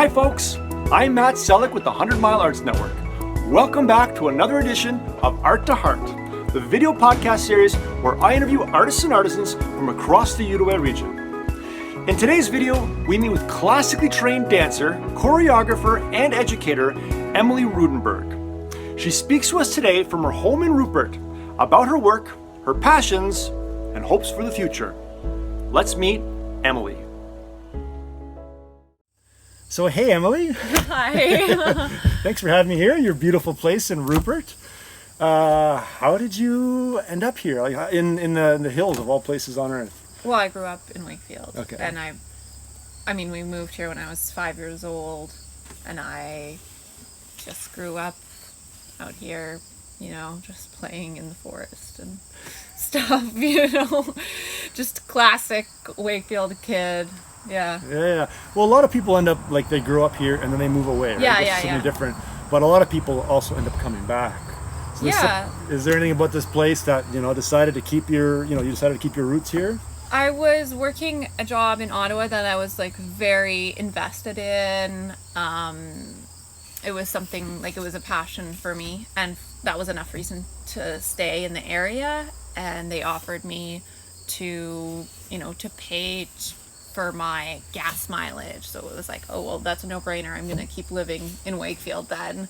Hi folks, I'm Matt Selic with the 100 Mile Arts Network. Welcome back to another edition of Art to Heart, the video podcast series where I interview artists and artisans from across the Outaouais region. In today's video, we meet with classically trained dancer, choreographer, and educator, Emily Rüdenberg. She speaks to us today from her home in Rupert about her work, her passions, and hopes for the future. Let's meet Emily. So hey Emily. Hi. Thanks for having me here, your beautiful place in Rupert. How did you end up here, like in the hills of all places on earth? Well, I grew up in Wakefield. Okay. And I mean, we moved here when I was 5 years old, and I just grew up out here, just playing in the forest and stuff, just classic Wakefield kid. Yeah. Well, a lot of people end up like they grew up here and then they move away. Right? Yeah. Something different. But a lot of people also end up coming back. So is there anything about this place that decided to keep your roots here? I was working a job in Ottawa that I was like very invested in. It was something like it was a passion for me, and that was enough reason to stay in the area. And they offered me to pay for my gas mileage. So it was like, oh, well, that's a no-brainer. I'm going to keep living in Wakefield then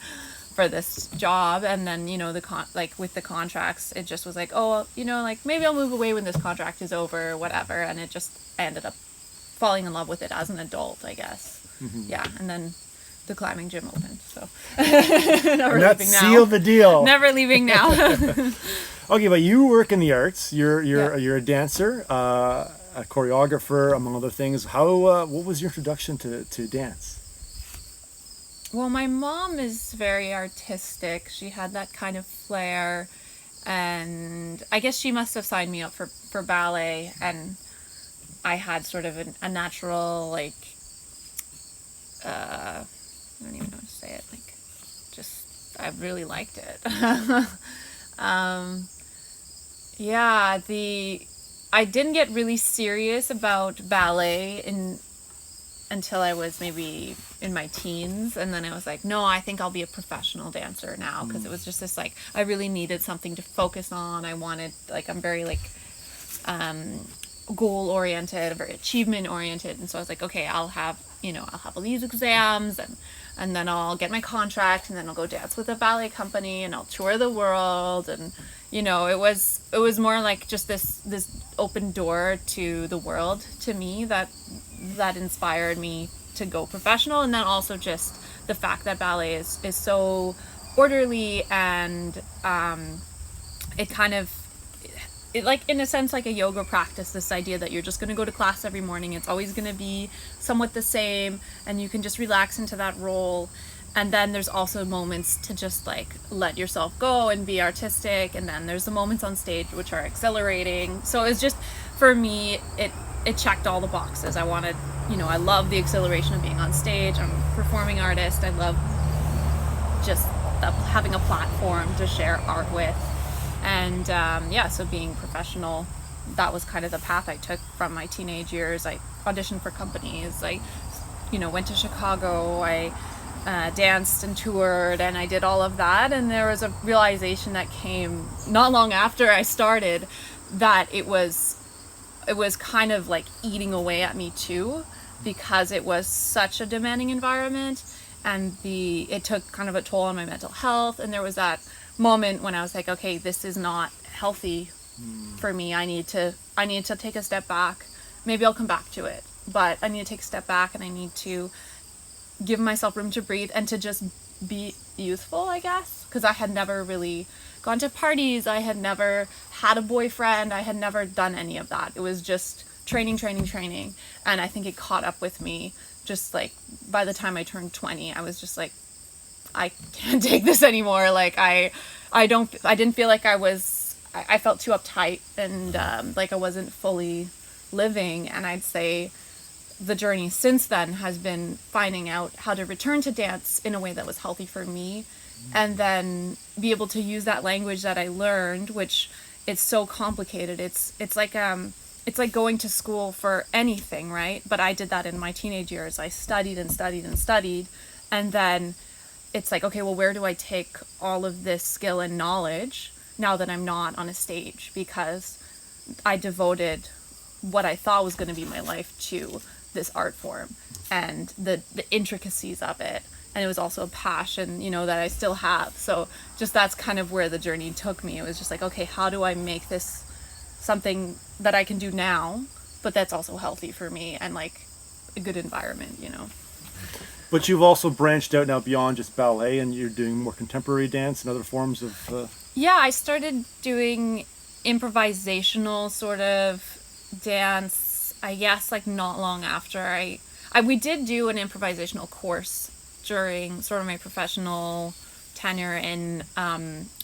for this job. And then, with the contracts, it just was like, oh, maybe I'll move away when this contract is over or whatever. And I ended up falling in love with it as an adult, I guess. Mm-hmm. Yeah. And then the climbing gym opened. So never and that leaving now. Sealed the deal. Never leaving now. Okay, but you work in the arts. You're a dancer, a choreographer, among other things. What was your introduction to dance? Well, my mom is very artistic. She had that kind of flair, and I guess she must have signed me up for ballet, and I had sort of a natural, I don't even know how to say it, I really liked it. I didn't get really serious about ballet until I was maybe in my teens, and then I was like, no, I think I'll be a professional dancer now, because it was just this I really needed something to focus on. I wanted I'm very goal oriented, very achievement oriented, and so I was like, okay, I'll have all these exams, and then I'll get my contract, and then I'll go dance with a ballet company, and I'll tour the world, and it was more like just this open door to the world to me that inspired me to go professional. And then also just the fact that ballet is so orderly, and it kind of in a sense like a yoga practice, this idea that you're just going to go to class every morning, it's always going to be somewhat the same, and you can just relax into that role. And then there's also moments to just let yourself go and be artistic, and then there's the moments on stage which are exhilarating. So it's just, for me, it checked all the boxes. I wanted, I love the exhilaration of being on stage. I'm a performing artist. I love just having a platform to share art with. And so being professional, that was kind of the path I took from my teenage years. I auditioned for companies. I, went to Chicago. I danced and toured, and I did all of that. And there was a realization that came not long after I started, that it was kind of eating away at me too, because it was such a demanding environment, and it took kind of a toll on my mental health. And there was that moment when I was like, okay, this is not healthy for me. I need to take a step back. Maybe I'll come back to it, but I need to take a step back, and I need to give myself room to breathe and to just be youthful, I guess, because I had never really gone to parties. I had never had a boyfriend. I had never done any of that. It was just training. And I think it caught up with me just by the time I turned 20. I was just I can't take this anymore. I didn't feel like I felt too uptight, and I wasn't fully living. And I'd say the journey since then has been finding out how to return to dance in a way that was healthy for me, and then be able to use that language that I learned, which it's so complicated. It's like it's like going to school for anything, right? But I did that in my teenage years. I studied and studied and studied. And then it's like, okay, well, where do I take all of this skill and knowledge now that I'm not on a stage? Because I devoted what I thought was going to be my life to this art form and the intricacies of it. And it was also a passion, you know, that I still have. So just that's kind of where the journey took me. It was just like, okay, how do I make this something that I can do now, but that's also healthy for me and like a good environment, you know? But you've also branched out now beyond just ballet, and you're doing more contemporary dance and other forms of... Yeah, I started doing improvisational sort of dance, I guess, like not long after we did do an improvisational course during sort of my professional tenure in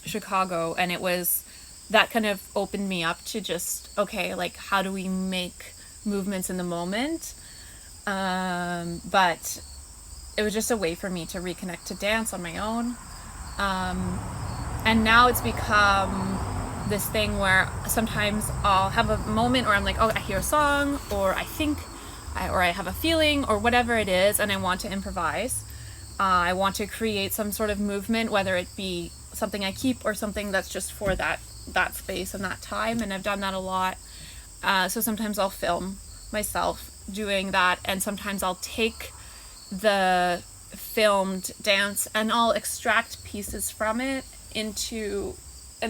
Chicago, and it was that kind of opened me up to just, okay, like how do we make movements in the moment? But it was just a way for me to reconnect to dance on my own. And now it's become this thing where sometimes I'll have a moment where I'm like, oh, I hear a song, or I think, or I have a feeling, or whatever it is, and I want to improvise. I want to create some sort of movement, whether it be something I keep or something that's just for that space and that time. And I've done that a lot. So sometimes I'll film myself doing that, and sometimes I'll take the filmed dance and I'll extract pieces from it and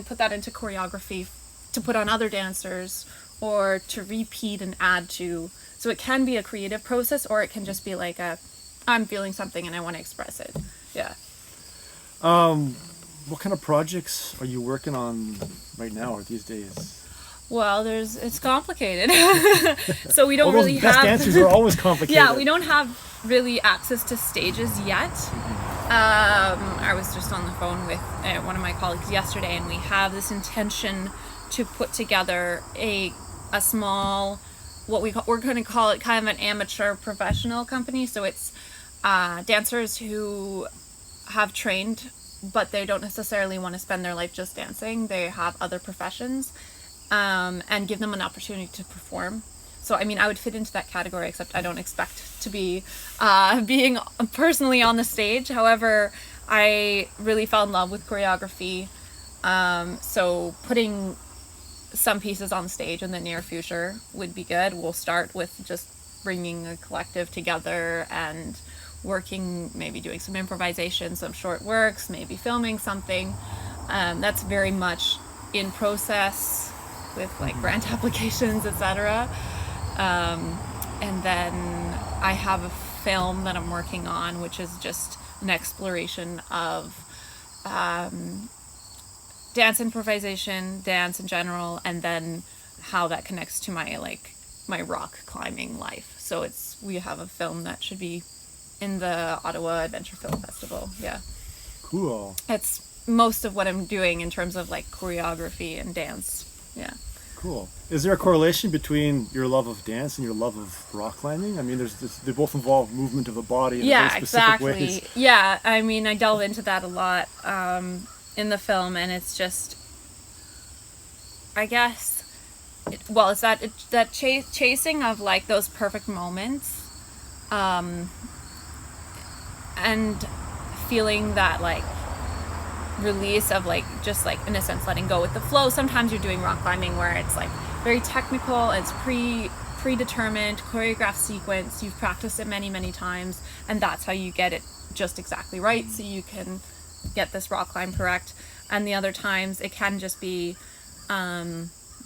put that into choreography to put on other dancers or to repeat and add to. So it can be a creative process, or it can just be like I'm feeling something and I want to express it. Yeah. What kind of projects are you working on right now or these days? Well, it's complicated. So we don't All those really best have... dancers are always complicated. Yeah, we don't have really access to stages yet. I was just on the phone with one of my colleagues yesterday, and we have this intention to put together a small, we're going to call it kind of an amateur professional company. So it's dancers who have trained, but they don't necessarily want to spend their life just dancing. They have other professions, and give them an opportunity to perform. So, I mean, I would fit into that category, except I don't expect to be being personally on the stage. However, I really fell in love with choreography. So putting some pieces on stage in the near future would be good. We'll start with just bringing a collective together and working, maybe doing some improvisation, some short works, maybe filming something. That's very much in process with like grant applications, etc. And then I have a film that I'm working on, which is just an exploration of dance improvisation, dance in general, and then how that connects to my rock climbing life. So we have a film that should be in the Ottawa Adventure Film Festival. Yeah. Cool. It's most of what I'm doing in terms of like choreography and dance. Yeah. Cool. Is there a correlation between your love of dance and your love of rock climbing? I mean, they both involve movement of the body in very specific ways. Yeah, I mean, I delve into that a lot in the film, and it's just, I guess, it's that chasing of like those perfect moments, and feeling that like release of like just like in a sense letting go with the flow. Sometimes you're doing rock climbing where it's like very technical, it's predetermined choreographed sequence, you've practiced it many times, and that's how you get it just exactly right so you can get this rock climb correct. And the other times it can just be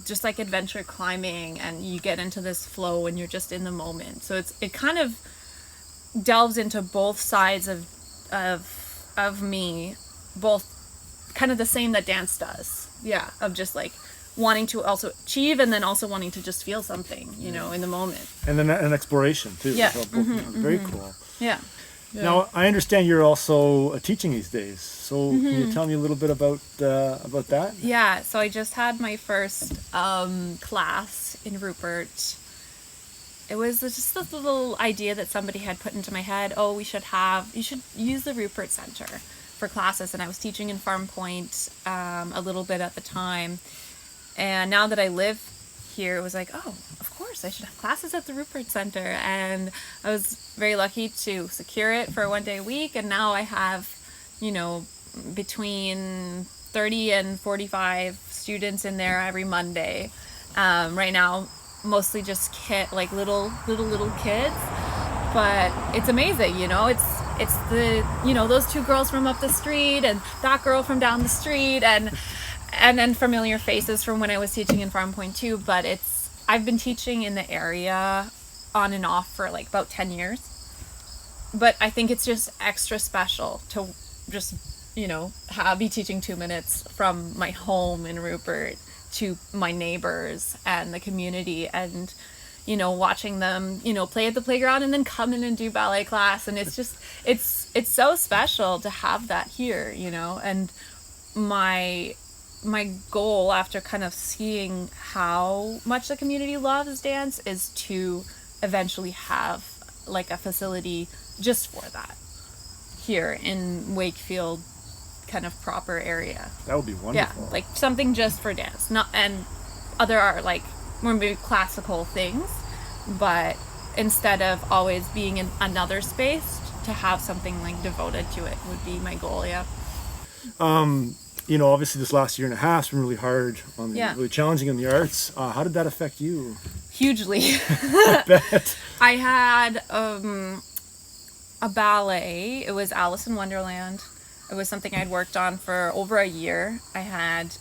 just like adventure climbing, and you get into this flow and you're just in the moment. So it kind of delves into both sides of me, both kind of the same that dance does. Yeah, of just like wanting to also achieve and then also wanting to just feel something, you know, in the moment. And then an exploration too. Yeah. So very cool. Yeah. Now, I understand you're also teaching these days. So can you tell me a little bit about that? Yeah, so I just had my first class in Rupert. It was just this little idea that somebody had put into my head. Oh, you should use the Rupert Center for classes. And I was teaching in Farm Point a little bit at the time. And now that I live here, it was like, oh, of course, I should have classes at the Rupert Center. And I was very lucky to secure it for a 1 day a week. And now I have, between 30 and 45 students in there every Monday. Right now, mostly just little kids. But it's amazing, it's the, those two girls from up the street and that girl from down the street and then familiar faces from when I was teaching in Farm Point too. But I've been teaching in the area on and off for like about 10 years. But I think it's just extra special to just, be teaching 2 minutes from my home in Rupert to my neighbors and the community, and watching them play at the playground and then come in and do ballet class. And it's just it's so special to have that here, and my goal after kind of seeing how much the community loves dance is to eventually have like a facility just for that here in Wakefield kind of proper area. That would be wonderful. Yeah, like something just for dance. Other are like more maybe classical things, but instead of always being in another space, to have something like devoted to it would be my goal. Yeah. Obviously this last year and a half has been really hard really challenging in the arts. How did that affect you? Hugely. I bet. I had a ballet. It was Alice in Wonderland. It was something I'd worked on for over a year. I had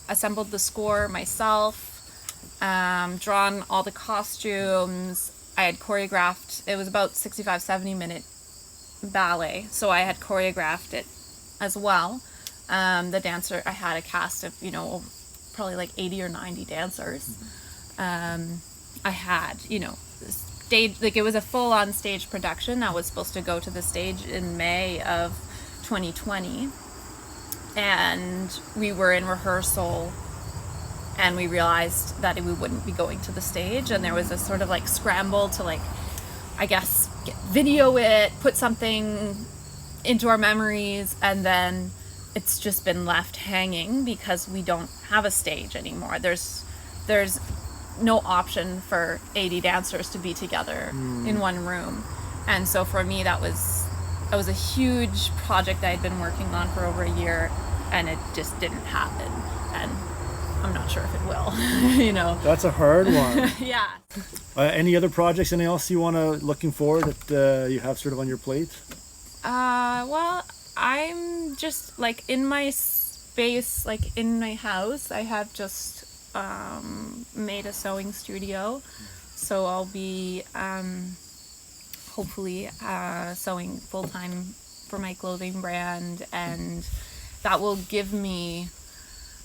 assembled the score myself, drawn all the costumes. I had choreographed. It was about 65-70 minute ballet, so I had choreographed it as well. The dancer, I had a cast of probably like 80 or 90 dancers. I had stage, like it was a full-on stage production that was supposed to go to the stage in May of 2020, and we were in rehearsal and we realized that we wouldn't be going to the stage, and there was a sort of like scramble to like, I guess, video it, put something into our memories, and then it's just been left hanging because we don't have a stage anymore. There's no option for 80 dancers to be together in one room. And so for me that was a huge project I had been working on for over a year, and it just didn't happen, and I'm not sure if it will. That's a hard one. Yeah. Any other projects, anything else you want to looking forward that you have sort of on your plate? Well, I'm just like in my space, like in my house, I have just made a sewing studio, so I'll be hopefully sewing full-time for my clothing brand, and that will give me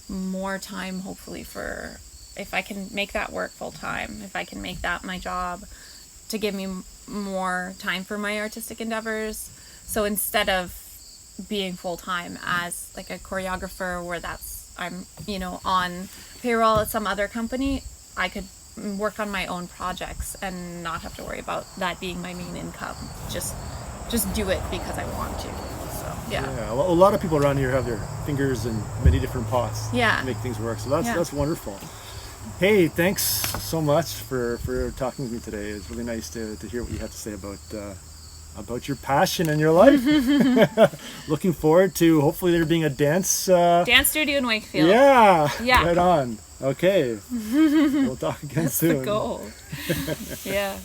more time hopefully for, if I can make that work full-time, if I can make that my job, to give me more time for my artistic endeavors. So instead of being full-time as like a choreographer where I'm on payroll at some other company, I could work on my own projects and not have to worry about that being my main income. Just do it because I want to. So yeah. Well, a lot of people around here have their fingers in many different pots to make things work. So that's wonderful. Hey, thanks so much for talking with me today. It's really nice to hear what you had to say about your passion and your life. Looking forward to hopefully there being a dance studio in Wakefield. Yeah. Right on. Okay. We'll talk again soon. That's the goal. Yeah.